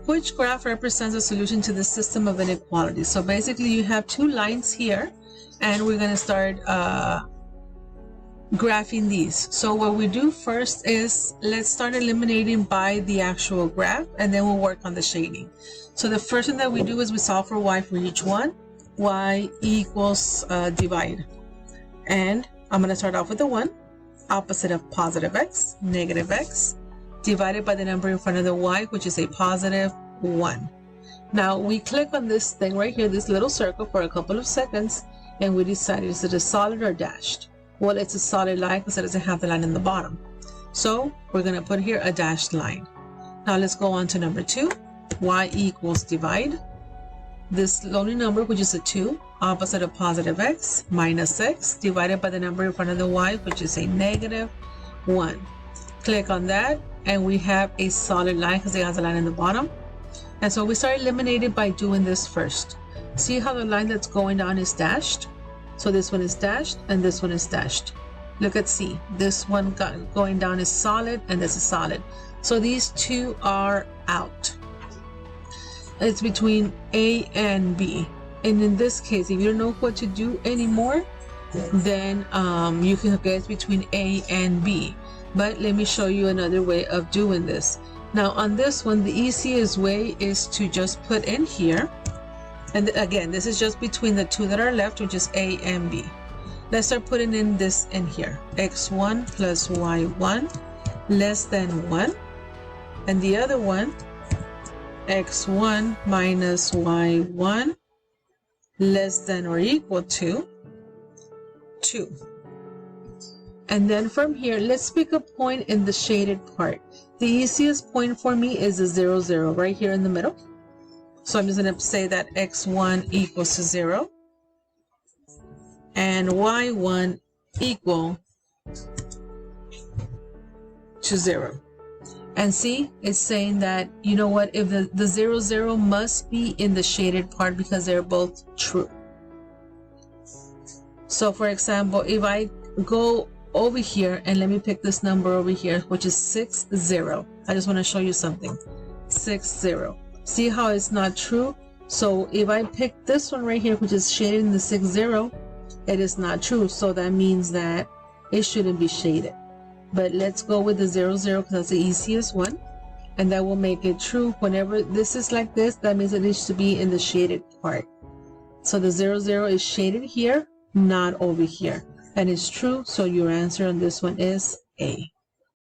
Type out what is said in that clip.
Which graph represents a solution to the system of inequality? So basically you have two lines here, and we're going to start graphing these. So what we do first is let's start eliminating by the actual graph, and then we'll work on the shading. So the first thing that we do is we solve for y for each one. Y equals divide, and I'm going to start off with the 1, opposite of positive x, negative x, divided by the number in front of the y, which is a positive 1. Now we click on this thing right here, this little circle, for a couple of seconds, and we decide, is it a solid or dashed? Well, it's a solid line because it doesn't have the line in the bottom. So we're going to put here a dashed line. Now let's go on to number 2. Y equals divide. This lonely number, which is a 2, opposite of positive x, minus x, divided by the number in front of the y, which is a negative 1. Click on that, and we have a solid line because it has a line in the bottom. And so we start eliminating by doing this first. See how the line that's going down is dashed? So this one is dashed, and this one is dashed. Look at C. This one going down is solid, and this is solid. So these two are out. It's between A and B. And in this case, if you don't know what to do anymore, then you can guess between A and B. But let me show you another way of doing this. Now on this one, the easiest way is to just put in here. And again, this is just between the two that are left, which is A and B. Let's start putting in this in here. X1 plus Y1 less than 1. And the other one, X1 minus Y1 less than or equal to 2. And then from here, let's pick a point in the shaded part. The easiest point for me is the 0, 0, right here in the middle. So I'm just going to say that x1 equals to 0 and y1 equal to 0. And see, it's saying that, you know what, if the 0, 0 must be in the shaded part because they're both true. So for example, if I go over here and let me pick this number over here, which is 6, 0. I just want to show you something. 6, 0. See how it's not true? So if I pick this one right here, which is shaded in the 6, 0, it is not true. So that means that it shouldn't be shaded. But let's go with the 0, 0 because that's the easiest one. And that will make it true. Whenever this is like this, that means it needs to be in the shaded part. So the 0, 0 is shaded here, not over here. And it's true. So your answer on this one is A.